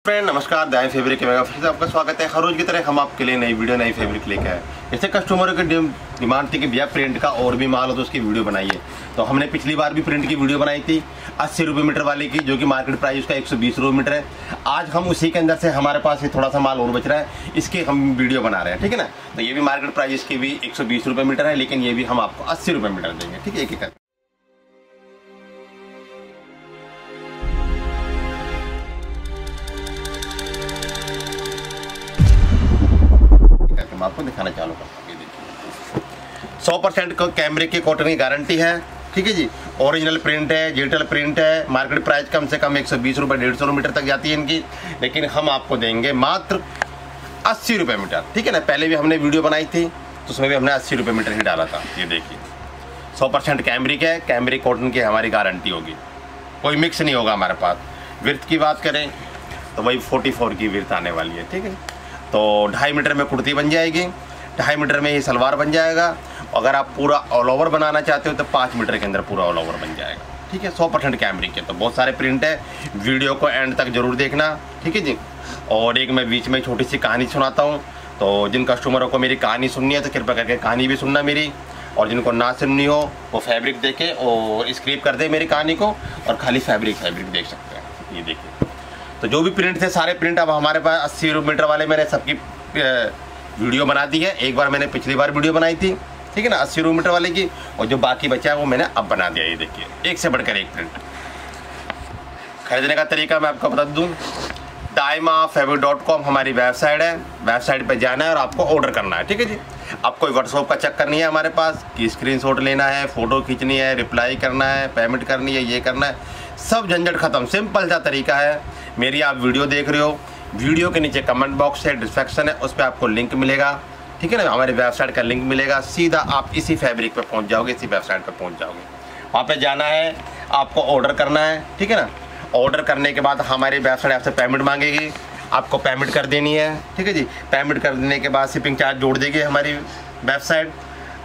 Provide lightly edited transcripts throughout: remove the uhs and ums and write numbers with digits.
Friend नमस्कार, दाएं fabric में फिर से आपका स्वागत है। हर रोज की तरह हम आपके लिए नई वीडियो नई फैब्रिक लेकर आए। जैसे कस्टमरों की डिमांड थी कि भैया प्रिंट का और भी माल हो तो उसकी वीडियो बनाइए, तो हमने पिछली बार भी प्रिंट की वीडियो बनाई थी 80 रुपये मीटर वाले की, जो कि मार्केट प्राइस उसका 120 रुपये मीटर है। आज हम उसी के अंदर से हमारे पास थोड़ा सा माल और बच रहा है, इसके हम वीडियो बना रहे हैं, ठीक है ना। तो ये भी मार्केट प्राइस की भी 120 रुपये मीटर है, लेकिन ये भी हम आपको 80 रुपये मीटर देंगे, ठीक है, एक एक। मैं आपको दिखाना चालू करता हूँ। ये देखिए 100% कैमरे की कॉटन की गारंटी है, ठीक है जी। ओरिजिनल प्रिंट है, डिजिटल प्रिंट है। मार्केट प्राइस कम से कम 120 रुपये 150 मीटर तक जाती है इनकी, लेकिन हम आपको देंगे मात्र 80 रुपये मीटर, ठीक है ना। पहले भी हमने वीडियो बनाई थी तो उसमें भी हमने 80 रुपये मीटर ही डाला था। ये देखिए 100% कैमरिक है, कैमरिक कॉटन की हमारी गारंटी होगी, कोई मिक्स नहीं होगा हमारे पास। विर्थ की बात करें तो वही 44 की विर्थ आने वाली है, ठीक है। तो 2.5 मीटर में कुर्ती बन जाएगी, 2.5 मीटर में ही सलवार बन जाएगा। अगर आप पूरा ऑल ओवर बनाना चाहते हो तो 5 मीटर के अंदर पूरा ऑल ओवर बन जाएगा, ठीक है। 100% कैमरिक है, तो बहुत सारे प्रिंट है, वीडियो को एंड तक जरूर देखना, ठीक है जी। और एक मैं बीच में छोटी सी कहानी सुनाता हूँ, तो जिन कस्टमरों को मेरी कहानी सुननी है तो कृपया करके कहानी भी सुनना मेरी, और जिनको ना सुननी हो वो फैब्रिक देखे और स्क्रिप कर दे मेरी कहानी को, और खाली फैब्रिक देख सकते हैं। ये देखिए, तो जो भी प्रिंट थे सारे प्रिंट अब हमारे पास 80 रुपये मीटर वाले मैंने सबकी वीडियो बना दी है। एक बार मैंने पिछली बार वीडियो बनाई थी, ठीक है ना, 80 रुपये मीटर वाले की, और जो बाकी बचा है वो मैंने अब बना दिया। ये देखिए एक से बढ़कर एक प्रिंट। खरीदने का तरीका मैं आपको बता दूँ, daimafabrik.com हमारी वेबसाइट है, वेबसाइट पर जाना है और आपको ऑर्डर करना है, ठीक है जी। आपको व्हाट्सएप का चक्कर नहीं है हमारे पास कि स्क्रीनशॉट लेना है, फ़ोटो खींचनी है, रिप्लाई करना है, पेमेंट करनी है, ये करना है, सब झंझट खत्म। सिंपल सा तरीका है। मेरी आप वीडियो देख रहे हो, वीडियो के नीचे कमेंट बॉक्स है, डिस्क्रिप्शन है, उस पर आपको लिंक मिलेगा, ठीक है ना, हमारी वेबसाइट का लिंक मिलेगा। सीधा आप इसी फैब्रिक पे पहुंच जाओगे, इसी वेबसाइट पे पहुंच जाओगे। वहाँ पे जाना है, आपको ऑर्डर करना है, ठीक है ना। ऑर्डर करने के बाद हमारी वेबसाइट आपसे पेमेंट मांगेगी, आपको पेमेंट कर देनी है, ठीक है जी। पेमेंट कर देने के बाद शिपिंग चार्ज जोड़ देगी हमारी वेबसाइट,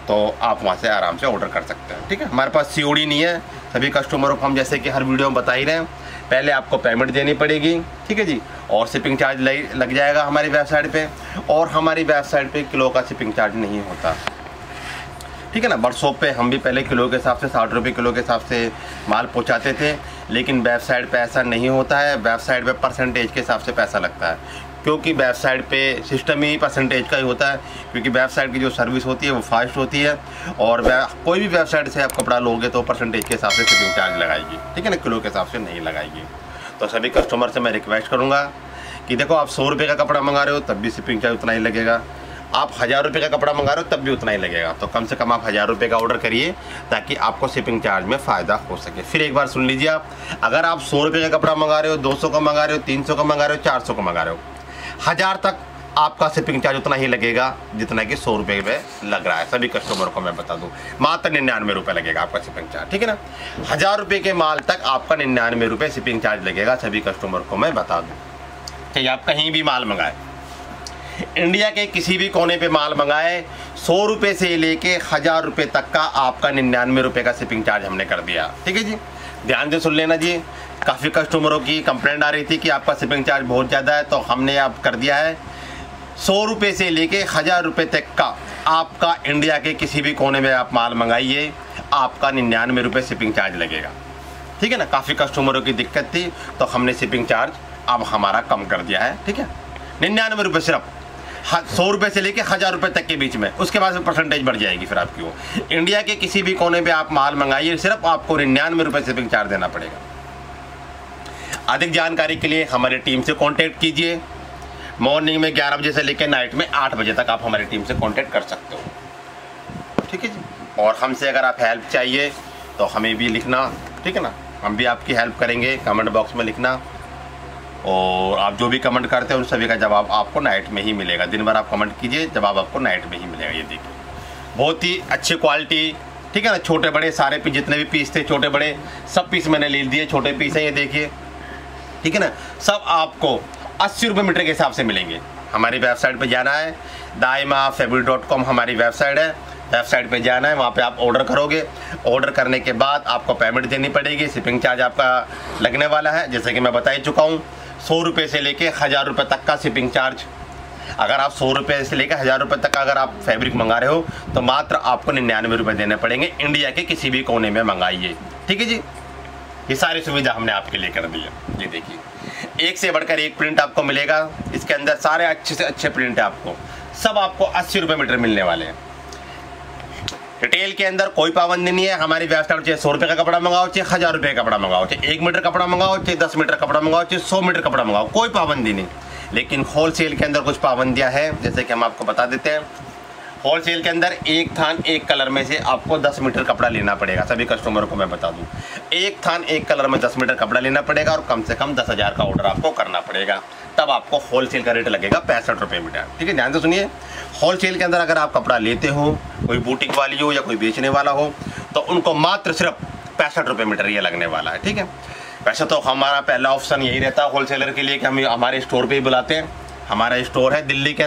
तो आप वहाँ से आराम से ऑर्डर कर सकते हैं, ठीक है। हमारे पास COD नहीं है, सभी कस्टमरों को हम जैसे कि हर वीडियो में बता ही रहे हैं, पहले आपको पेमेंट देनी पड़ेगी, ठीक है जी, और शिपिंग चार्ज लग जाएगा हमारी वेबसाइट पे। और हमारी वेबसाइट पे किलो का शिपिंग चार्ज नहीं होता, ठीक है ना। व्हाट्सएप पे हम भी पहले किलो के हिसाब से 60 रुपये किलो के हिसाब से माल पहुंचाते थे, लेकिन वेबसाइट पे ऐसा नहीं होता है। वेबसाइट पे परसेंटेज के हिसाब से पैसा लगता है, क्योंकि वेबसाइट पे सिस्टम ही परसेंटेज का ही होता है, क्योंकि वेबसाइट की जो सर्विस होती है वो फास्ट होती है, और कोई भी वेबसाइट से आप कपड़ा लोगे तो परसेंटेज के हिसाब से शिपिंग चार्ज लगाएगी, ठीक है ना, किलो के हिसाब से नहीं लगाएगी। तो सभी कस्टमर से मैं रिक्वेस्ट करूँगा कि देखो, आप 100 रुपये का कपड़ा मंगा रहे हो तब भी शिपिंग चार्ज उतना ही लगेगा, आप 1000 रुपये का कपड़ा मंगा रहे हो तब भी उतना ही लगेगा। तो कम से कम आप 1000 रुपये का ऑर्डर करिए, ताकि आपको शिपिंग चार्ज में फ़ायदा हो सके। फिर एक बार सुन लीजिए, आप अगर आप 100 रुपये का कपड़ा मंगा रहे हो, 200 का मंगा रहे हो, 300 का मंगा रहे हो, 400 का मंगा रहे हो, 1000 तक आपका शिपिंग चार्ज उतना ही लगेगा जितना कि 100 रुपये में लग रहा है। सभी कस्टमर को मैं बता दूं, मात्र 99 रुपये लगेगा आपका शिपिंग चार्ज, ठीक है ना। 1000 रुपये के माल तक आपका 99 रुपये शिपिंग चार्ज लगेगा, सभी कस्टमर को मैं बता दूं। चाहे आप कहीं भी माल मंगाए, इंडिया के किसी भी कोने पे माल मंगाए, 100 रुपये से लेके 1000 रुपये तक का आपका 99 रुपये का शिपिंग चार्ज हमने कर दिया, ठीक है जी। ध्यान से सुन लेना जी। काफ़ी कस्टमरों की कंप्लेंट आ रही थी कि आपका शिपिंग चार्ज बहुत ज़्यादा है, तो हमने अब कर दिया है 100 रुपये से लेके 1000 रुपये तक का आपका इंडिया के किसी भी कोने में आप माल मंगाइए, आपका 99 रुपये शिपिंग चार्ज लगेगा, ठीक है ना। काफ़ी कस्टमरों की दिक्कत थी, तो हमने शिपिंग चार्ज अब हमारा कम कर दिया है, ठीक है। 99 रुपये सिर्फ 100 रुपये से लेके 1000 रुपये तक के बीच में, उसके बाद परसेंटेज बढ़ जाएगी फिर आपकी। वो इंडिया के किसी भी कोने पे आप माल मंगाइए, सिर्फ आपको 99 रुपये शिपिंग चार्ज देना पड़ेगा। अधिक जानकारी के लिए हमारी टीम से कांटेक्ट कीजिए। मॉर्निंग में 11 बजे से लेकर नाइट में 8 बजे तक आप हमारी टीम से कांटेक्ट कर सकते हो, ठीक है जी। और हमसे अगर आप हेल्प चाहिए तो हमें भी लिखना, ठीक है ना, हम भी आपकी हेल्प करेंगे। कमेंट बॉक्स में लिखना, और आप जो भी कमेंट करते हैं उन सभी का जवाब आपको नाइट में ही मिलेगा। दिन भर आप कमेंट कीजिए, जवाब आपको नाइट में ही मिलेगा। ये देखिए बहुत ही अच्छी क्वालिटी, ठीक है ना। छोटे बड़े सारे पीस, जितने भी पीस थे छोटे बड़े सब पीस मैंने ले दिए, छोटे पीस हैं ये देखिए, ठीक है ना। सब आपको 80 रुपये मीटर के हिसाब से मिलेंगे। हमारी वेबसाइट पे जाना है, daimafabrik.com हमारी वेबसाइट है, वेबसाइट पे जाना है, वहाँ पे आप ऑर्डर करोगे। ऑर्डर करने के बाद आपको पेमेंट देनी पड़ेगी, शिपिंग चार्ज आपका लगने वाला है, जैसे कि मैं बता ही चुका हूँ 100 रुपये से लेके 1000 रुपये तक का शिपिंग चार्ज। अगर आप 100 रुपये से लेकर 1000 रुपये तक का अगर आप फैब्रिक मंगा रहे हो तो मात्र आपको 99 रुपये देने पड़ेंगे। इंडिया के किसी भी कोने में मंगाइए, ठीक है जी। ये सारी सुविधा हमने आपके लिए कर दी है। ये देखिए, एक से बढ़कर एक प्रिंट आपको मिलेगा। इसके अंदर सारे अच्छे से अच्छे प्रिंट है, आपको सब आपको 80 रुपये मीटर मिलने वाले हैं। रिटेल के अंदर कोई पाबंदी नहीं है। हमारी वेबसाइट चाहे 100 रुपये का कपड़ा मंगाओ, चाहे 1000 रुपये का कपड़ा मंगाओ, चाहे 1 मीटर कपड़ा मंगाओ, चाहे 10 मीटर कपड़ा मंगाओ, चाहे 100 मीटर कपड़ा मंगाओ, कोई पाबंदी नहीं। लेकिन होलसेल के अंदर कुछ पाबंदियां हैं, जैसे कि हम आपको बता देते हैं। होलसेल के अंदर एक थान एक कलर में से आपको 10 मीटर कपड़ा लेना पड़ेगा। सभी कस्टमर को मैं बता दूं, एक थान एक कलर में 10 मीटर कपड़ा लेना पड़ेगा और कम से कम 10,000 का ऑर्डर आपको करना पड़ेगा, तब आपको होलसेल का रेट लगेगा 65 रुपये मीटर, ठीक है। ध्यान से सुनिए, होलसेल के अंदर अगर आप कपड़ा लेते हो, कोई बुटीक वाली हो या कोई बेचने वाला हो, तो उनको मात्र सिर्फ 65 रुपये मीटर ये लगने वाला है, ठीक है। वैसे तो हमारा पहला ऑप्शन यही रहता है होलसेलर के लिए कि हम हमारे स्टोर पे ही बुलाते हैं। हमारा स्टोर है दिल्ली के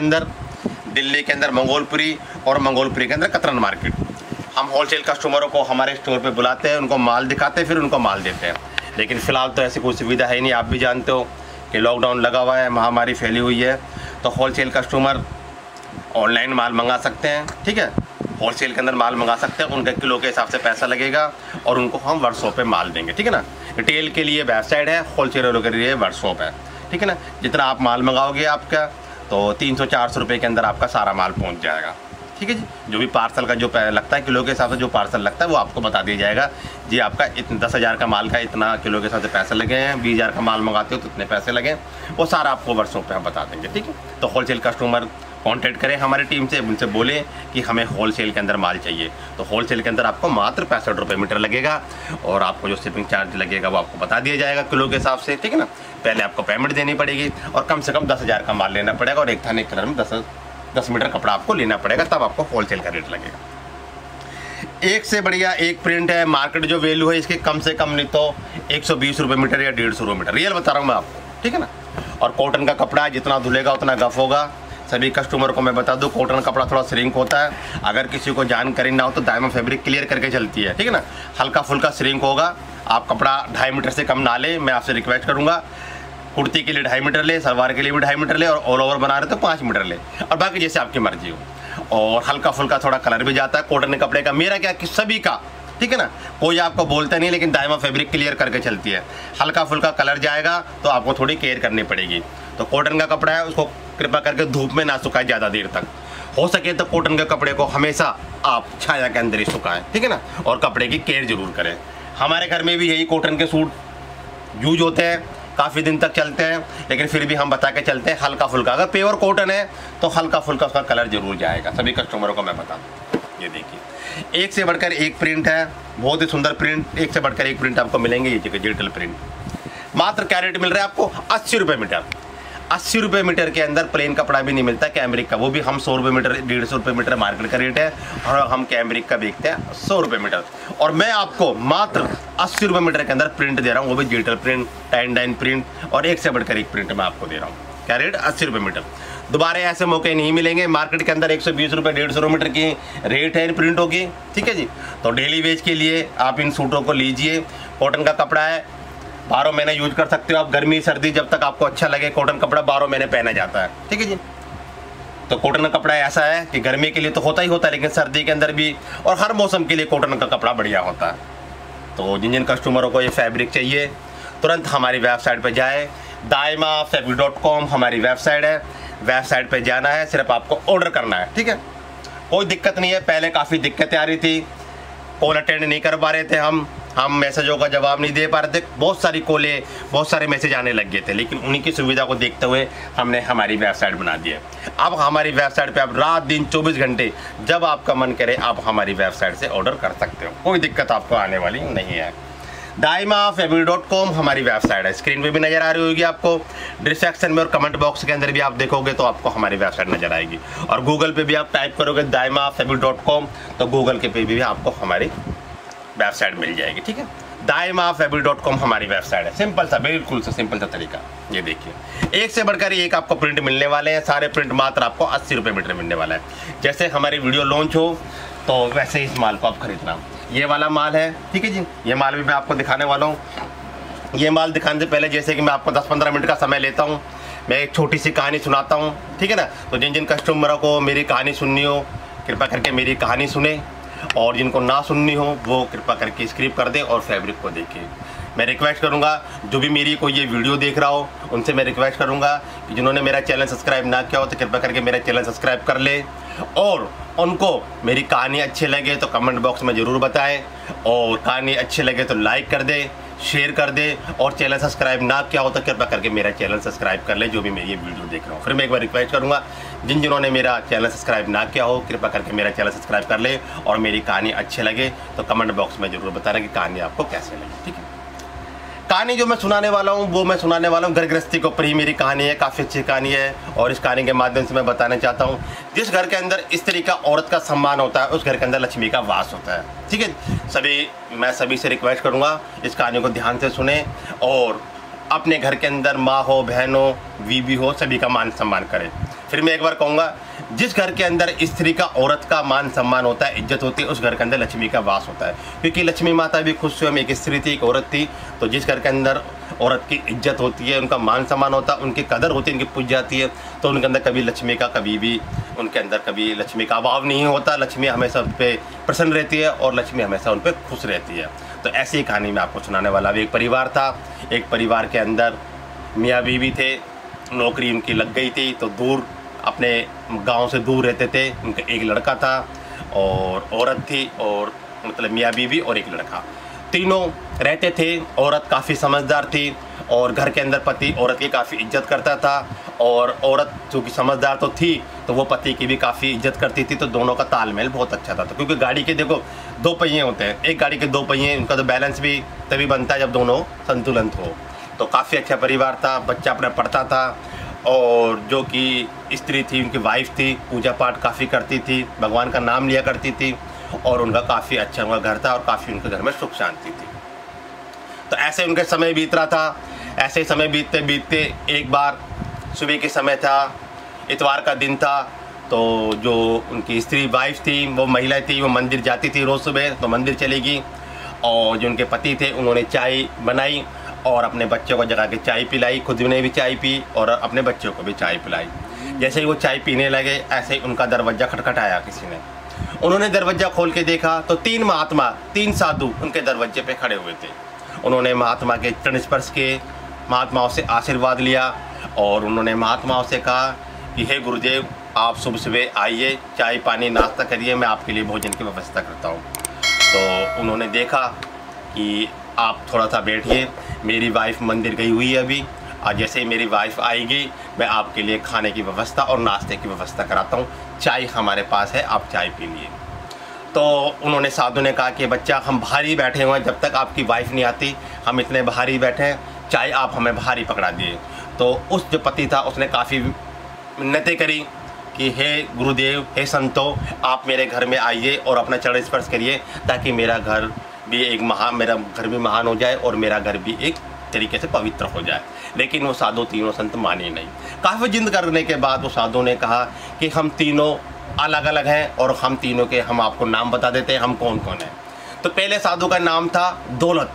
अंदर मंगोलपुरी और मंगोलपुरी के अंदर कतरन मार्केट। हम होलसेल कस्टमरों को हमारे स्टोर पे बुलाते हैं, उनको माल दिखाते हैं, फिर उनको माल देते हैं। लेकिन फ़िलहाल तो ऐसी कोई सुविधा है नहीं। आप भी जानते हो कि लॉकडाउन लगा हुआ है, महामारी फैली हुई है, तो होलसेल कस्टमर ऑनलाइन माल मंगा सकते हैं, ठीक है। होलसेल के अंदर माल मंगा सकते हैं, उनके किलो के हिसाब से पैसा लगेगा और उनको हम वर्कशॉप पे माल देंगे, ठीक है ना। रिटेल के लिए वेबसाइट है, होलसेलरों के लिए वर्कशॉप है, ठीक है ना। जितना आप माल मंगाओगे आपका तो 300-400 रुपये के अंदर आपका सारा माल पहुंच जाएगा, ठीक है जी। जो भी पार्सल का जो लगता है किलो के हिसाब से जो पार्सल लगता है वो आपको बता दिया जाएगा जी। आपका 10,000 का माल का इतना किलो के हिसाब से पैसे लगे हैं, 20,000 का माल मंगाते हो तो इतने पैसे लगे, वो सारा आपको वर्कशॉप पे हम बता देंगे, ठीक है। तो होलसेल कस्टमर कांटेक्ट करें हमारी टीम से, उनसे बोलें कि हमें होलसेल के अंदर माल चाहिए। तो होलसेल के अंदर आपको मात्र 65 रुपये मीटर लगेगा और आपको जो शिपिंग चार्ज लगेगा वो आपको बता दिया जाएगा किलो के हिसाब से, ठीक है ना। पहले आपको पेमेंट देनी पड़ेगी और कम से कम 10,000 का माल लेना पड़ेगा और एक थान एक कलर में 10 मीटर कपड़ा आपको लेना पड़ेगा, तब आपको होलसेल का रेट लगेगा। एक से बढ़िया एक प्रिंट है। मार्केट जो वैल्यू है इसकी कम से कम नहीं तो 120 रुपये मीटर या 150 रुपये मीटर, रियल बता रहा हूँ मैं आपको, ठीक है ना। और कॉटन का कपड़ा जितना धुलेगा उतना गफ होगा। सभी कस्टमर को मैं बता दूं, कॉटन कपड़ा थोड़ा श्रिंक होता है। अगर किसी को जानकारी ना हो तो दायमा फैब्रिक क्लियर करके चलती है, ठीक है ना। हल्का फुल्का श्रिंक होगा। आप कपड़ा 2.5 मीटर से कम ना ले, मैं आपसे रिक्वेस्ट करूंगा। कुर्ती के लिए 2.5 मीटर ले, सलवार के लिए भी 2.5 मीटर ले और ऑल ओवर बना रहे तो 5 मीटर ले, और बाकी जैसे आपकी मर्जी हो। और हल्का फुल्का थोड़ा कलर भी जाता है कॉटन के कपड़े का। मेरा क्या कि सभी का, ठीक है ना, कोई आपको बोलता नहीं, लेकिन दायमा फैब्रिक क्लियर करके चलती है। हल्का फुल्का कलर जाएगा तो आपको थोड़ी केयर करनी पड़ेगी। तो कॉटन का कपड़ा है, उसको कृपा करके धूप में ना सुखाए ज़्यादा देर तक। हो सके तो कॉटन के कपड़े को हमेशा आप छाया के अंदर ही सुखाएं, ठीक है ना। और कपड़े की केयर जरूर करें। हमारे घर में भी यही कॉटन के सूट यूज होते हैं, काफ़ी दिन तक चलते हैं, लेकिन फिर भी हम बता के चलते हैं हल्का फुल्का। अगर प्योर कॉटन है तो हल्का फुल्का उसका कलर जरूर जाएगा। सभी कस्टमरों को मैं बता दूँ। ये देखिए, एक से बढ़कर एक प्रिंट है, बहुत ही सुंदर प्रिंट, एक से बढ़कर एक प्रिंट आपको मिलेंगे। ये डिजिटल प्रिंट मात्र क्या रेट मिल रहा है आपको? 80 रुपये मीटर। 80 रुपये मीटर के अंदर प्लेन कपड़ा भी नहीं मिलता कैमरिक का, वो भी हम 100 रुपये मीटर, 150 रुपये मीटर मार्केट का रेट है और हम कैमरिक का बेचते हैं 100 रुपये मीटर। और मैं आपको मात्र 80 रुपये मीटर के अंदर प्रिंट दे रहा हूँ, वो भी डिजिटल प्रिंट, टाइन प्रिंट, और एक से बढ़कर एक प्रिंट मैं आपको दे रहा हूँ। क्या रेट? 80 रुपये मीटर। दोबारा ऐसे मौके नहीं मिलेंगे। मार्केट के अंदर 120 रुपये, 150 रुपये मीटर की रेट है इन प्रिंटों की, ठीक है जी। तो डेली वेज के लिए आप इन सूटों को लीजिए। कॉटन का कपड़ा है, 12 महीने यूज कर सकते हो आप, गर्मी सर्दी जब तक आपको अच्छा लगे। कॉटन कपड़ा 12 महीने पहना जाता है, ठीक है जी। तो कॉटन का कपड़ा ऐसा है कि गर्मी के लिए तो होता ही होता है, लेकिन सर्दी के अंदर भी और हर मौसम के लिए कॉटन का कपड़ा बढ़िया होता है। तो जिन जिन कस्टमरों को ये फैब्रिक चाहिए तुरंत हमारी वेबसाइट पर जाए। daimafabrik.com हमारी वेबसाइट है। वेबसाइट पे जाना है, सिर्फ आपको ऑर्डर करना है, ठीक है। कोई दिक्कत नहीं है। पहले काफ़ी दिक्कतें आ रही थी, कॉल अटेंड नहीं कर पा रहे थे हम मैसेजों का जवाब नहीं दे पा रहे थे। बहुत सारी कॉलें, बहुत सारे मैसेज आने लग गए थे, लेकिन उन्हीं की सुविधा को देखते हुए हमने हमारी वेबसाइट बना दी है। अब हमारी वेबसाइट पे आप रात दिन 24 घंटे जब आपका मन करे आप हमारी वेबसाइट से ऑर्डर कर सकते हो। कोई दिक्कत आपको आने वाली नहीं है। daimafabrik.com हमारी वेबसाइट है। स्क्रीन पे भी नजर आ रही होगी आपको, डिस्क्रिप्शन में और कमेंट बॉक्स के अंदर भी आप देखोगे तो आपको हमारी वेबसाइट नजर आएगी। और गूगल पे भी आप टाइप करोगे daimafabrik.com तो गूगल के पे भी आपको हमारी वेबसाइट मिल जाएगी, ठीक है। daimafabrik.com हमारी वेबसाइट है। सिंपल सा, बिल्कुल सा सिंपल सा तरीका। ये देखिए, एक से बढ़कर एक आपको प्रिंट मिलने वाले हैं। सारे प्रिंट मात्र आपको 80 रुपये मीटर मिलने वाला है। जैसे हमारी वीडियो लॉन्च हो तो वैसे इस माल को आप खरीदना। ये वाला माल है, ठीक है जी। ये माल भी मैं आपको दिखाने वाला हूँ। ये माल दिखाने से पहले जैसे कि मैं आपको 10-15 मिनट का समय लेता हूँ, मैं एक छोटी सी कहानी सुनाता हूँ, ठीक है ना। तो जिन जिन कस्टमरों को मेरी कहानी सुननी हो कृपा करके मेरी कहानी सुने, और जिनको ना सुननी हो वो कृपा करके स्किप कर दे और फैब्रिक को देखें। मैं रिक्वेस्ट करूंगा जो भी मेरी कोई ये वीडियो देख रहा हो उनसे मैं रिक्वेस्ट करूंगा कि जिन्होंने मेरा चैनल सब्सक्राइब ना किया हो तो कृपा करके मेरा चैनल सब्सक्राइब कर ले, और उनको मेरी कहानी अच्छी लगे तो कमेंट बॉक्स में ज़रूर बताएं, और कहानी अच्छी लगे तो लाइक कर दे, शेयर कर दे, और चैनल सब्सक्राइब ना किया हो तो कृपा करके मेरा चैनल सब्सक्राइब कर ले जो भी मेरी ये वीडियो देख रहा हूँ। फिर मैं एक बार रिक्वेस्ट करूँगा जिन्होंने मेरा चैनल सब्सक्राइब ना किया हो कृपा करके मेरा चैनल सब्सक्राइब कर ले, और मेरी कहानी अच्छी लगे तो कमेंट बॉक्स में ज़रूर बताना कि कहानी आपको कैसे लगी, ठीक है। कहानी जो मैं सुनाने वाला हूँ वो मैं सुनाने वाला हूँ घर गृहस्थी के ऊपर ही मेरी कहानी है, काफ़ी अच्छी कहानी है, और इस कहानी के माध्यम से मैं बताना चाहता हूँ जिस घर के अंदर स्त्री का औरत का सम्मान होता है उस घर के अंदर लक्ष्मी का वास होता है, ठीक है। मैं सभी से रिक्वेस्ट करूँगा इस कहानी को ध्यान से सुने, और अपने घर के अंदर माँ हो, बहन हो, बीवी हो, सभी का मान सम्मान करें। फिर मैं एक बार कहूँगा जिस घर के अंदर स्त्री का औरत का मान सम्मान होता है, इज्जत होती है, उस घर के अंदर लक्ष्मी का वास होता है, क्योंकि लक्ष्मी माता भी खुद स्वयं एक स्त्री थी, एक औरत थी। तो जिस घर के अंदर औरत की इज्जत होती है, उनका मान सम्मान होता है, उनकी कदर होती है, उनकी पूज जाती है, तो उनके अंदर कभी लक्ष्मी का कभी भी उनके अंदर कभी लक्ष्मी का अभाव नहीं होता। लक्ष्मी हमेशा उन पर प्रसन्न रहती है और लक्ष्मी हमेशा उन पर खुश रहती है। तो ऐसी कहानी मैं आपको सुनाने वाला। एक परिवार था, एक परिवार के अंदर मियाँ बीवी थे, नौकरी उनकी लग गई थी तो दूर अपने गांव से दूर रहते थे। उनका एक लड़का था और औरत थी, और मतलब मियाँ बीवी और एक लड़का, तीनों रहते थे। औरत काफ़ी समझदार थी और घर के अंदर पति औरत की काफ़ी इज्जत करता था, और औरत चूँकि समझदार तो थी तो वो पति की भी काफ़ी इज्जत करती थी। तो दोनों का तालमेल बहुत अच्छा था। तो क्योंकि गाड़ी के देखो 2 पहिए होते हैं, एक गाड़ी के 2 पहिए, उनका तो बैलेंस भी तभी बनता है जब दोनों संतुलन हो। तो काफ़ी अच्छा परिवार था। बच्चा अपना पढ़ता था, और जो कि स्त्री थी उनकी वाइफ थी, पूजा पाठ काफ़ी करती थी, भगवान का नाम लिया करती थी, और उनका काफ़ी अच्छा उनका घर था और काफ़ी उनके घर में सुख शांति थी। तो ऐसे उनके समय बीत रहा था। ऐसे समय बीतते बीतते एक बार सुबह के समय था, इतवार का दिन था। तो जो उनकी स्त्री वाइफ थी, वो महिला थी, वो मंदिर जाती थी रोज़ सुबह, तो मंदिर चलेगी, और जो उनके पति थे उन्होंने चाय बनाई और अपने बच्चों को जगा के चाय पिलाई, खुद ने भी चाय पी और अपने बच्चों को भी चाय पिलाई। जैसे ही वो चाय पीने लगे ऐसे ही उनका दरवाज़ा खटखटाया किसी ने। उन्होंने दरवाज़ा खोल के देखा तो 3 महात्मा, 3 साधु उनके दरवाजे पे खड़े हुए थे। उन्होंने महात्मा के चरण स्पर्श किए, महात्माओं से आशीर्वाद लिया, और उन्होंने महात्माओं से कहा कि हे गुरुदेव, आप सुबह सुबह आइए, चाय पानी नाश्ता करिए, मैं आपके लिए भोजन की व्यवस्था करता हूँ। तो उन्होंने देखा कि आप थोड़ा सा बैठिए, मेरी वाइफ मंदिर गई हुई है अभी, और जैसे ही मेरी वाइफ आएगी मैं आपके लिए खाने की व्यवस्था और नाश्ते की व्यवस्था कराता हूँ, चाय हमारे पास है, आप चाय पी लिए। तो उन्होंने साधु ने कहा कि बच्चा, हम बाहर ही बैठे हुए हैं, जब तक आपकी वाइफ नहीं आती हम इतने बाहर ही बैठे हैं, चाय आप हमें बाहर ही पकड़ा दिए। तो उस जो पति था उसने काफ़ी मिन्नतें करी कि हे गुरुदेव, हे संतो, आप मेरे घर में आइए और अपना चरण स्पर्श करिए, ताकि मेरा घर भी महान हो जाए और मेरा घर भी एक तरीके से पवित्र हो जाए। लेकिन वो साधु तीनों संत माने नहीं। काफ़ी जिद करने के बाद वो साधु ने कहा कि हम तीनों अलग अलग हैं, और हम तीनों के हम आपको नाम बता देते हैं, हम कौन कौन हैं। तो पहले साधु का नाम था दौलत,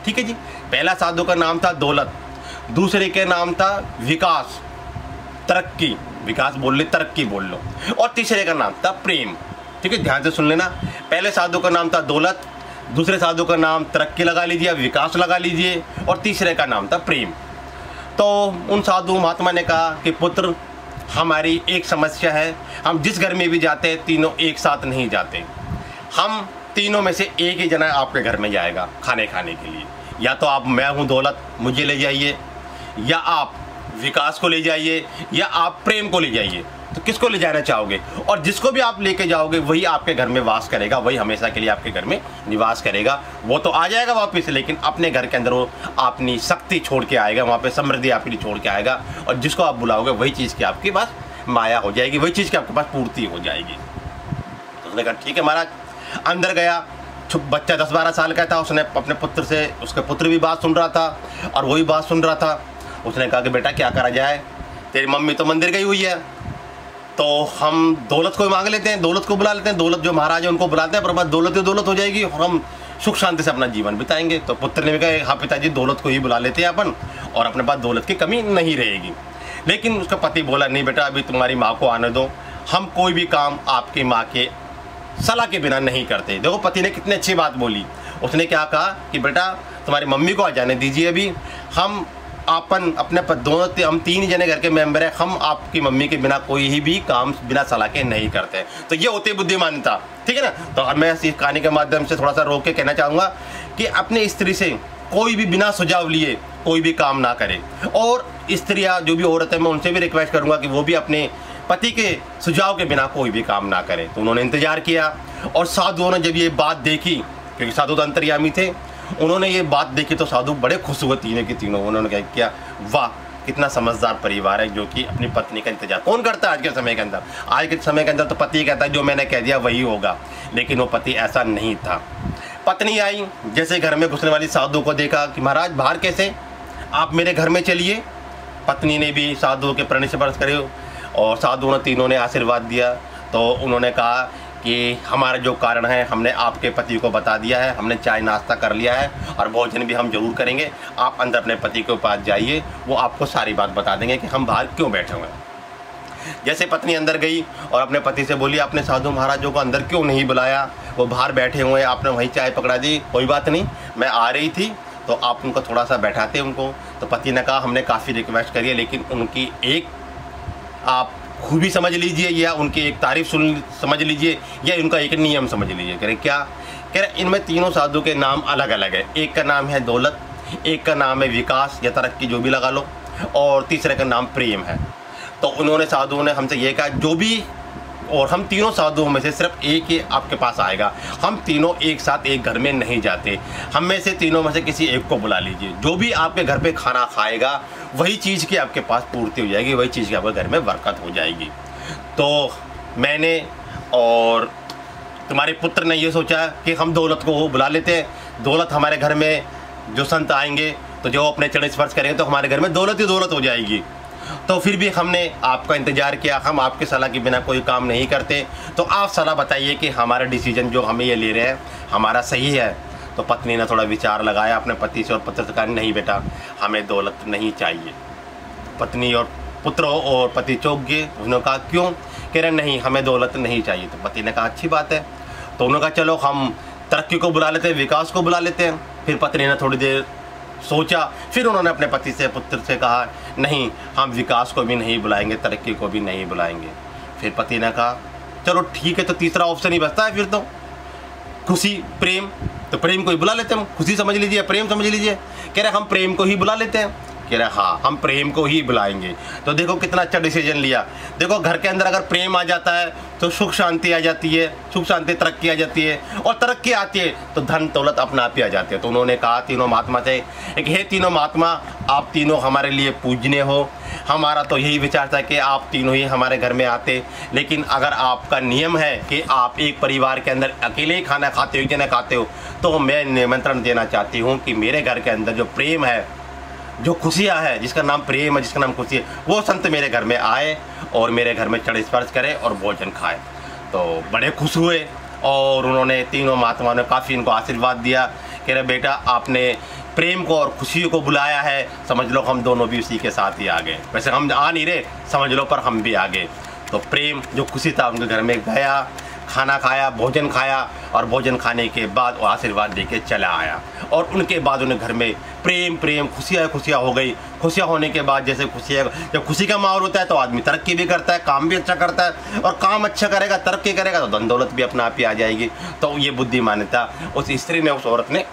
ठीक है जी, पहला साधु का नाम था दौलत। दूसरे के नाम था विकास, तरक्की, विकास बोल लो, तरक्की बोल लो। और तीसरे का नाम था प्रेम, ठीक है, ध्यान से सुन लेना। पहले साधु का नाम था दौलत, दूसरे साधु का नाम तरक्की लगा लीजिए, विकास लगा लीजिए, और तीसरे का नाम था प्रेम। तो उन साधु महात्मा ने कहा कि पुत्र, हमारी एक समस्या है, हम जिस घर में भी जाते हैं तीनों एक साथ नहीं जाते। हम तीनों में से एक ही जना आपके घर में जाएगा खाने के लिए। या तो आप, मैं हूँ दौलत, मुझे ले जाइए, या आप विकास को ले जाइए, या आप प्रेम को ले जाइए। तो किसको ले जाना चाहोगे? और जिसको भी आप लेके जाओगे वही आपके घर में वास करेगा, वही हमेशा के लिए आपके घर में निवास करेगा। वो तो आ जाएगा वापस, लेकिन अपने घर के अंदर वो अपनी शक्ति छोड़ के आएगा, वहाँ पे समृद्धि आपके लिए छोड़ के आएगा। और जिसको आप बुलाओगे वही चीज़ की आपके पास माया हो जाएगी, वही चीज़ की आपके पास पूर्ति हो जाएगी। तो उसने कहा ठीक है महाराज। अंदर गया, बच्चा 10-12 साल का था, उसने अपने पुत्र से, उसके पुत्र भी बात सुन रहा था और वही बात सुन रहा था। उसने कहा कि बेटा क्या करा जाए, तेरी मम्मी तो मंदिर गई हुई है, तो हम दौलत को मांग लेते हैं, दौलत को बुला लेते हैं, दौलत जो महाराज है उनको बुलाते हैं, पर बस दौलत ही दौलत हो जाएगी और हम सुख शांति से अपना जीवन बिताएंगे। तो पुत्र ने भी कहा हाँ पिताजी, दौलत को ही बुला लेते हैं अपन, और अपने पास दौलत की कमी नहीं रहेगी। लेकिन उसका पति बोला नहीं बेटा, अभी तुम्हारी माँ को आने दो, हम कोई भी काम आपकी माँ के सलाह के बिना नहीं करते। देखो पति ने कितनी अच्छी बात बोली। उसने क्या कहा कि बेटा तुम्हारी मम्मी को आ जाने दीजिए, अभी हम अपने दोनों हम 3 जने घर के मेंबर हैं, हम आपकी मम्मी के बिना कोई ही भी काम बिना सलाह के नहीं करते। तो ये होती बुद्धिमानता, ठीक है ना। तो अब मैं इस कहानी के माध्यम से थोड़ा सा रोक के कहना चाहूँगा कि अपनी स्त्री से कोई भी बिना सुझाव लिए कोई भी काम ना करे। और स्त्रियाँ जो भी औरत है, मैं उनसे भी रिक्वेस्ट करूँगा कि वो भी अपने पति के सुझाव के बिना कोई भी काम ना करे। तो उन्होंने इंतजार किया, और साधुओं ने जब ये बात देखी, क्योंकि साधु तो अंतर्यामी थे, उन्होंने ये बात देखी तो साधु बड़े खुश हुए तीनों के तीनों। उन्होंने क्या किया, वाह कितना समझदार परिवार है जो कि अपनी पत्नी का इंतजार कौन करता है आज के समय के अंदर। आज के समय के अंदर तो पति कहता है जो मैंने कह दिया वही होगा, लेकिन वो पति ऐसा नहीं था। पत्नी आई, जैसे घर में घुसने वाली साधु को देखा कि महाराज बाहर कैसे, आप मेरे घर में चलिए। पत्नी ने भी साधु के प्रण स्पर्श करे, और साधुओं ने तीनों ने आशीर्वाद दिया। तो उन्होंने कहा कि हमारा जो कारण है हमने आपके पति को बता दिया है, हमने चाय नाश्ता कर लिया है और भोजन भी हम जरूर करेंगे। आप अंदर अपने पति के पास जाइए, वो आपको सारी बात बता देंगे कि हम बाहर क्यों बैठे हुए हैं। जैसे पत्नी अंदर गई और अपने पति से बोली आपने साधु महाराजों को अंदर क्यों नहीं बुलाया, वो बाहर बैठे हुए हैं, आपने वहीं चाय पकड़ा दी। कोई बात नहीं, मैं आ रही थी तो आप उनको थोड़ा सा बैठाते उनको। तो पति ने कहा हमने काफ़ी रिक्वेस्ट करी है, लेकिन उनकी एक आप खूबी समझ लीजिए, या उनकी एक तारीफ समझ लीजिए, या उनका एक नियम समझ लीजिए। कह रहे क्या, कह रहे इनमें तीनों साधु के नाम अलग अलग है। एक का नाम है दौलत, एक का नाम है विकास या तरक्की जो भी लगा लो, और तीसरे का नाम प्रेम है। तो उन्होंने साधुओं ने हमसे ये कहा जो भी, और हम तीनों साधुओं में से सिर्फ एक ही आपके पास आएगा, हम तीनों एक साथ एक घर में नहीं जाते, हम में से तीनों में से किसी एक को बुला लीजिए। जो भी आपके घर पे खाना खाएगा वही चीज़ की आपके पास पूर्ति हो जाएगी, वही चीज़ की आपके घर में बरकत हो जाएगी। तो मैंने और तुम्हारे पुत्र ने ये सोचा कि हम दौलत को बुला लेते हैं। दौलत हमारे घर में जो संत आएंगे तो जो अपने चरण स्पर्श करेंगे तो हमारे घर में दौलत ही दौलत हो जाएगी। तो फिर भी हमने आपका इंतज़ार किया, हम आपके सलाह के बिना कोई काम नहीं करते। तो आप सलाह बताइए कि हमारा डिसीजन जो हमें ये ले रहे हैं हमारा सही है। तो पत्नी ने थोड़ा विचार लगाया अपने पति से, और पुत्र से कहा नहीं बेटा हमें दौलत नहीं चाहिए। पत्नी और पुत्र और पति चौंक गए। उन्होंने कहा क्यों, कह रहे नहीं हमें दौलत नहीं चाहिए। तो पति ने कहा अच्छी बात है। तो उन्होंने कहा चलो हम तरक्की को बुला लेते हैं, विकास को बुला लेते हैं। फिर पत्नी ने थोड़ी देर सोचा, फिर उन्होंने अपने पति से पुत्र से कहा नहीं हम विकास को भी नहीं बुलाएंगे, तरक्की को भी नहीं बुलाएंगे। फिर पति ने कहा चलो ठीक है, तो तीसरा ऑप्शन ही बचता है फिर तो खुशी प्रेम। तो प्रेम को ही बुला लेते हैं, हम खुशी समझ लीजिए प्रेम समझ लीजिए। कह रहे हम प्रेम को ही बुला लेते हैं। कह रहे हाँ हम प्रेम को ही बुलाएंगे। तो देखो कितना अच्छा डिसीजन लिया। देखो घर के अंदर अगर प्रेम आ जाता है तो सुख शांति आ जाती है, सुख शांति तरक्की आ जाती है, और तरक्की आती है तो धन दौलत अपना आप ही आ जाती है। तो उन्होंने कहा तीनों महात्मा से एक हे तीनों महात्मा आप तीनों हमारे लिए पूजनीय हो। हमारा तो यही विचार था कि आप तीनों ही हमारे घर में आते, लेकिन अगर आपका नियम है कि आप एक परिवार के अंदर अकेले ही खाना खाते हो, एक जना खाते हो, तो मैं निमंत्रण देना चाहती हूँ कि मेरे घर के अंदर जो प्रेम है, जो खुशियाँ है, जिसका नाम प्रेम है, जिसका नाम खुशी है, वो संत मेरे घर में आए और मेरे घर में चढ़ स्पर्श करे और भोजन खाए। तो बड़े खुश हुए और उन्होंने तीनों महात्माओं ने काफ़ी इनको आशीर्वाद दिया। कह रहे बेटा आपने प्रेम को और खुशी को बुलाया है, समझ लो हम दोनों भी उसी के साथ ही आ गए। वैसे हम आ नहीं रहे समझ लो, पर हम भी आ गए। तो प्रेम जो खुशी था उनके घर में गया, खाना खाया, भोजन खाया, और भोजन खाने के बाद वो आशीर्वाद देके चला आया। और उनके बाद उन्हें घर में प्रेम प्रेम खुशियाँ हो गई। खुशियाँ होने के बाद जैसे खुशियाँ, जब खुशी का माहौल होता है तो आदमी तरक्की भी करता है, काम भी अच्छा करता है, और काम अच्छा करेगा तरक्की करेगा तो धन दौलत भी अपना आप ही आ जाएगी। तो ये बुद्धिमानता उस स्त्री ने, उस औरत ने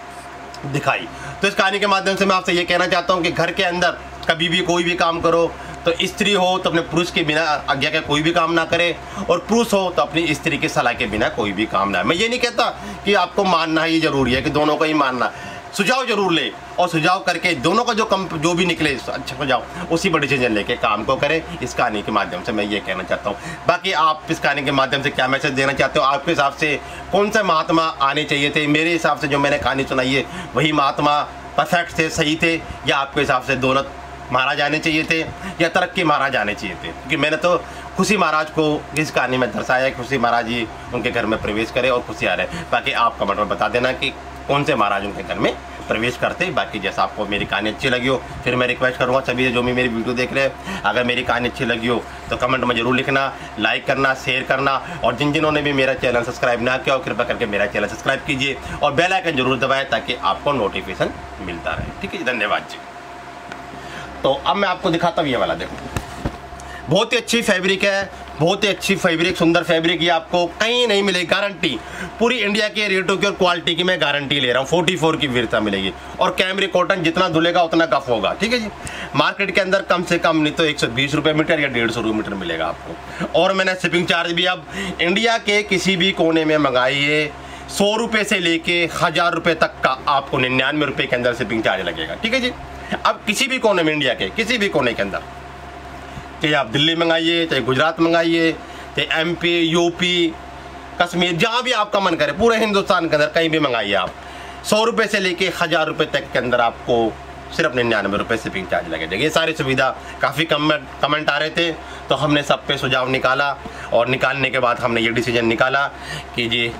दिखाई। तो इस कहानी के माध्यम से मैं आपसे ये कहना चाहता हूँ कि घर के अंदर कभी भी कोई भी काम करो तो स्त्री हो तो अपने पुरुष के बिना आज्ञा के कोई भी काम ना करे, और पुरुष हो तो अपनी स्त्री की सलाह के बिना कोई भी काम ना। मैं ये नहीं कहता कि आपको मानना ही जरूरी है कि दोनों को ही मानना, सुझाव जरूर ले, और सुझाव करके दोनों का जो भी निकले अच्छा सुझाव उसी पर डिसीजन लेके काम को करें। इस कहानी के माध्यम से मैं ये कहना चाहता हूँ। बाकी आप इस कहानी के माध्यम से क्या मैसेज देना चाहते हो, आपके हिसाब से कौन से महात्मा आने चाहिए थे? मेरे हिसाब से जो मैंने कहानी सुनाई है वही महात्मा परफेक्ट थे, सही थे, या आपके हिसाब से दौलत महाराज आने चाहिए थे या तरक्की महाराज आने चाहिए थे? क्योंकि मैंने तो खुशी महाराज को इस कहानी में दर्शाया है। खुशी महाराज जी उनके घर में प्रवेश करें और खुशी आ रहे। बाकी आप कमेंट में बता देना कि कौन से महाराज उनके घर में प्रवेश करते। बाकी जैसा आपको मेरी कहानी अच्छी लगी हो, फिर मैं रिक्वेस्ट करूँगा सभी जो भी मेरी वीडियो देख रहे हैं, अगर मेरी कहानी अच्छी लगी हो तो कमेंट में जरूर लिखना, लाइक करना, शेयर करना, और जिन्होंने भी मेरा चैनल सब्सक्राइब ना किया हो कृपया करके मेरा चैनल सब्सक्राइब कीजिए और बेल आइकन जरूर दबाएं ताकि आपको नोटिफिकेशन मिलता रहे। ठीक है, धन्यवाद जी। तो अब मैं आपको दिखाता हूँ ये वाला, देखो बहुत ही अच्छी फैब्रिक है, बहुत ही अच्छी फैब्रिक, सुंदर फैब्रिक, ये आपको कहीं नहीं मिलेगी, गारंटी पूरी इंडिया के रेटों की और क्वालिटी की मैं गारंटी ले रहा हूँ। 44 की विरता मिलेगी और कैमरिक कॉटन जितना धुलेगा उतना कफ होगा। ठीक है जी, मार्केट के अंदर कम से कम नहीं तो 120 रुपये मीटर या 150 रुपये मीटर मिलेगा आपको। और मैंने शिपिंग चार्ज भी अब इंडिया के किसी भी कोने में मंगाइए 100 रुपये से लेके 1000 रुपये तक का आपको 99 रुपये के अंदर शिपिंग चार्ज लगेगा। ठीक है जी, अब किसी भी कोने में, इंडिया के किसी भी कोने के अंदर, चाहे आप दिल्ली मंगाइए, चाहे गुजरात मंगाइए, चाहे MP, UP, कश्मीर, जहाँ भी आपका मन करे, पूरे हिंदुस्तान के अंदर कहीं भी मंगाइए आप, 100 रुपये से लेके 1000 रुपये तक के अंदर आपको सिर्फ 99 रुपये शिपिंग चार्ज लगेगा। ये सारी सुविधा, काफ़ी कमेंट आ रहे थे तो हमने सब पे सुझाव निकाला और निकालने के बाद हमने ये डिसीजन निकाला कि जी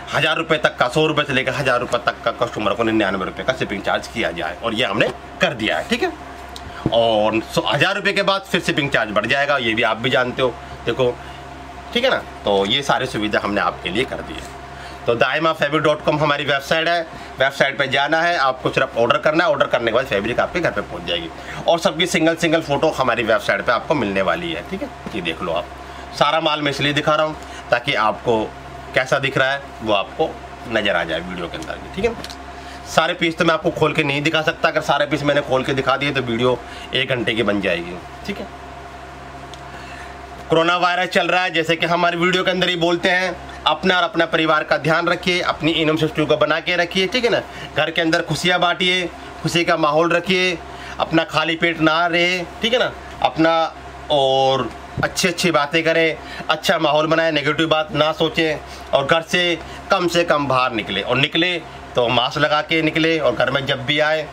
1000 रुपये तक का, 100 रुपये से लेकर 1000 रुपये तक का कस्टमर को 99 रुपये का शिपिंग चार्ज किया जाए, और ये हमने कर दिया है। ठीक है, और 1000 रुपये के बाद फिर शिपिंग चार्ज बढ़ जाएगा, ये भी आप भी जानते हो, देखो। ठीक है ना, तो ये सारी सुविधा हमने आपके लिए कर दी है। तो daimafabrik.com हमारी वेबसाइट है, वेबसाइट पे जाना है, आपको सिर्फ ऑर्डर करना है, ऑर्डर करने के बाद फैब्रिक आपके घर पे पहुंच जाएगी और सबकी सिंगल फोटो हमारी वेबसाइट पे आपको मिलने वाली है। ठीक है, ये देख लो आप, सारा माल मैं इसलिए दिखा रहा हूँ ताकि आपको कैसा दिख रहा है वो आपको नज़र आ जाए वीडियो के अंदर। ठीक है, सारे पीस तो मैं आपको खोल के नहीं दिखा सकता, अगर सारे पीस मैंने खोल के दिखा दिए तो वीडियो 1 घंटे की बन जाएगी। ठीक है, कोरोना वायरस चल रहा है, जैसे कि हमारी वीडियो के अंदर ही बोलते हैं, अपना और अपना परिवार का ध्यान रखिए, अपनी इम्यून सिस्टम को बना के रखिए। ठीक है ना, घर के अंदर खुशियाँ बांटिए, खुशी का माहौल रखिए, अपना खाली पेट ना रहे। ठीक है ना, अपना और अच्छी बातें करें, अच्छा माहौल बनाए, नेगेटिव बात ना सोचें, और घर से कम बाहर निकले, और निकले तो मास्क लगा के निकले, और घर में जब भी आए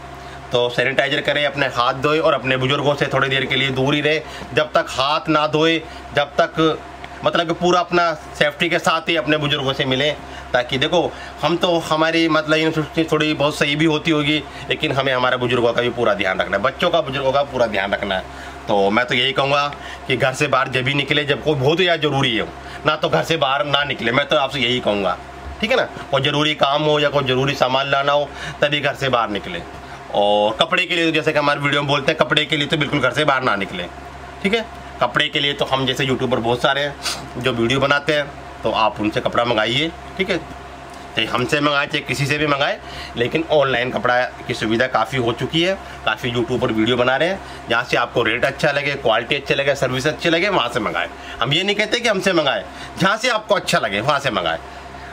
तो सैनिटाइजर करें, अपने हाथ धोए, और अपने बुजुर्गों से थोड़ी देर के लिए दूर ही रहे, जब तक हाथ ना धोए, जब तक मतलब कि पूरा अपना सेफ्टी के साथ ही अपने बुजुर्गों से मिलें। ताकि देखो, हम तो हमारी मतलब थोड़ी बहुत सही भी होती होगी, लेकिन हमें हमारे बुजुर्गों का भी पूरा ध्यान रखना है, बच्चों का, बुजुर्गों का पूरा ध्यान रखना है। तो मैं तो यही कहूँगा कि घर से बाहर जब भी निकले, जब कोई बहुत ज़्यादा ज़रूरी है ना, तो घर से बाहर ना निकले, मैं तो आपसे यही कहूँगा। ठीक है ना, कोई ज़रूरी काम हो या कोई ज़रूरी सामान लाना हो तभी घर से बाहर निकले। और कपड़े के लिए, जैसे कि हमारे वीडियो में बोलते हैं, कपड़े के लिए तो बिल्कुल घर से बाहर ना निकले। ठीक है, कपड़े के लिए तो हम जैसे यूट्यूबर बहुत सारे हैं जो वीडियो बनाते हैं, तो आप उनसे कपड़ा मंगाइए। ठीक है, चाहे हमसे मंगाए चाहे किसी से भी मंगाए, लेकिन ऑनलाइन कपड़ा की सुविधा काफ़ी हो चुकी है, काफ़ी यूट्यूबर वीडियो बना रहे हैं, जहाँ से आपको रेट अच्छा लगे, क्वालिटी अच्छी लगे, सर्विस अच्छी लगे, वहाँ से मंगाए। हम ये नहीं कहते कि हमसे मंगाए, जहाँ से आपको अच्छा लगे वहाँ से मंगाए,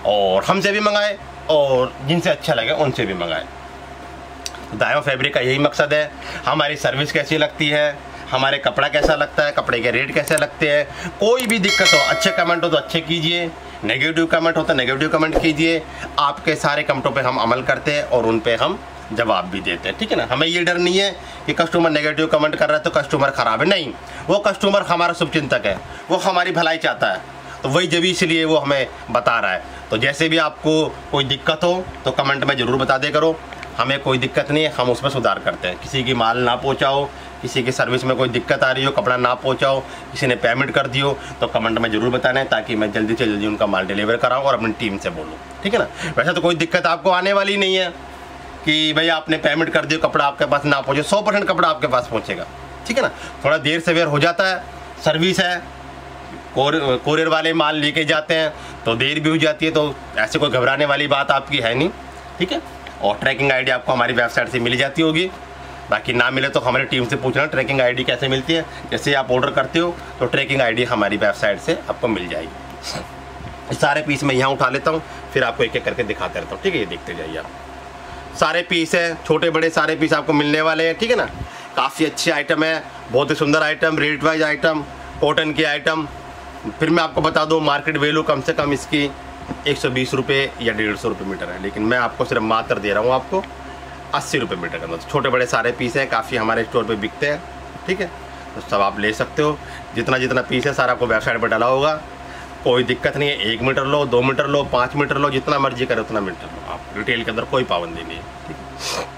और हमसे भी मंगाए और जिनसे अच्छा लगे उनसे भी मंगाए। दाइमा फैब्रिक का यही मकसद है, हमारी सर्विस कैसी लगती है, हमारे कपड़ा कैसा लगता है, कपड़े के रेट कैसे लगते हैं। कोई भी दिक्कत हो, अच्छे कमेंट हो तो अच्छे कीजिए, नेगेटिव कमेंट हो तो नेगेटिव कमेंट कीजिए, आपके सारे कमेंटों पे हम अमल करते हैं और उन पे हम जवाब भी देते हैं। ठीक है ना, हमें ये डर नहीं है कि कस्टमर नेगेटिव कमेंट कर रहा है तो कस्टमर ख़राब है, नहीं, वो कस्टमर हमारा शुभचिंतक है, वो हमारी भलाई चाहता है, तो वही जब इसलिए वो हमें बता रहा है। तो जैसे भी आपको कोई दिक्कत हो तो कमेंट में ज़रूर बता दे करो, हमें कोई दिक्कत नहीं है, हम उसमें सुधार करते हैं। किसी की माल ना पहुंचाओ, किसी की सर्विस में कोई दिक्कत आ रही हो, कपड़ा ना पहुंचाओ, किसी ने पेमेंट कर दियो तो कमेंट में ज़रूर बताना है, ताकि मैं जल्दी से जल्दी उनका माल डिलीवर कराऊँ और अपनी टीम से बोलूँ। ठीक है ना, वैसे तो कोई दिक्कत आपको आने वाली नहीं है कि भाई आपने पेमेंट कर दियो, कपड़ा आपके पास ना पहुँचे, 100% कपड़ा आपके पास पहुँचेगा। ठीक है ना, थोड़ा देर से वेर हो जाता है, सर्विस है, कोरियर वाले माल लेके जाते हैं तो देर भी हो जाती है, तो ऐसे कोई घबराने वाली बात आपकी है नहीं। ठीक है, और ट्रैकिंग आईडी आपको हमारी वेबसाइट से मिल जाती होगी, बाकी ना मिले तो हमारी टीम से पूछना ट्रैकिंग आईडी कैसे मिलती है। जैसे आप ऑर्डर करते हो तो ट्रैकिंग आईडी हमारी वेबसाइट से आपको मिल जाएगी। सारे पीस मैं यहाँ उठा लेता हूँ, फिर आपको एक एक करके दिखाते रहता हूँ। ठीक है, ये देखते जाइए आप, सारे पीस है, छोटे बड़े सारे पीस आपको मिलने वाले हैं। ठीक है ना, काफ़ी अच्छी आइटम है, बहुत ही सुंदर item, rate wise item, cotton की आइटम। फिर मैं आपको बता दूँ, मार्केट वैल्यू कम से कम इसकी 120 रुपये या 150 रुपये मीटर है, लेकिन मैं आपको सिर्फ मात्र दे रहा हूँ आपको 80 रुपये मीटर के अंदर। छोटे बड़े सारे पीस हैं, काफ़ी हमारे स्टोर पे बिकते हैं। ठीक है, तो सब आप ले सकते हो, जितना जितना पीस है सारा आपको वेबसाइट पर डाला होगा, कोई दिक्कत नहीं है। 1 मीटर लो, 2 मीटर लो, 5 मीटर लो, जितना मर्जी करे उतना मीटर लो आप। रिटेल के अंदर कोई पाबंदी नहीं है, ठीक है।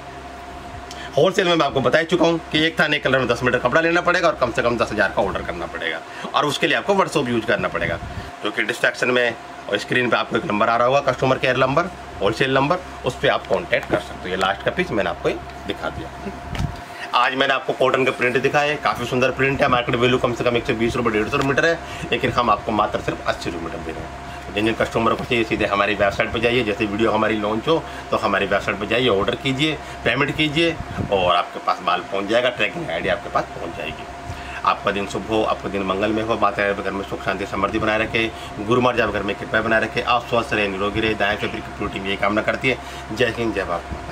होलसेल में मैं आपको बता चुका हूँ कि एक थाने कलर में 10 मीटर कपड़ा लेना पड़ेगा और कम से कम 10,000 का ऑर्डर करना पड़ेगा, और उसके लिए आपको व्हाट्सएप यूज करना पड़ेगा, जो कि डिस्क्रिप्शन में और स्क्रीन पे आपको एक नंबर आ रहा होगा, customer care number, wholesale number, उस पर आप कॉन्टैक्ट कर सकते हो। ये लास्ट का पीस मैंने आपको दिखा दिया। आज मैंने आपको कॉटन के प्रिंट दिखाए, काफ़ी सुंदर प्रिंट है। मार्केट वैल्यू कम से कम 120 रुपये 150 मीटर है, लेकिन हम आपको मात्र सिर्फ 80 रुपये मीटर दे रहे हैं। जिन जिन कस्टमर को चाहिए सीधे हमारी वेबसाइट पर जाइए, जैसे वीडियो हमारी लॉन्च हो तो हमारी वेबसाइट पर जाइए, ऑर्डर कीजिए, पेमेंट कीजिए और आपके पास माल पहुंच जाएगा, ट्रैकिंग आईडी आपके पास पहुंच जाएगी। आपका दिन शुभ हो, आपका दिन मंगल में हो, माता रानी घर में सुख शांति समृद्धि बनाए रखे, गुरु महाराज आप घर में कृपा बनाए रखे, आप स्वस्थ रहे, निरोगी रहे, दाएं से प्रोटीन ये कामना करती है। जय हिंद, जय भारत।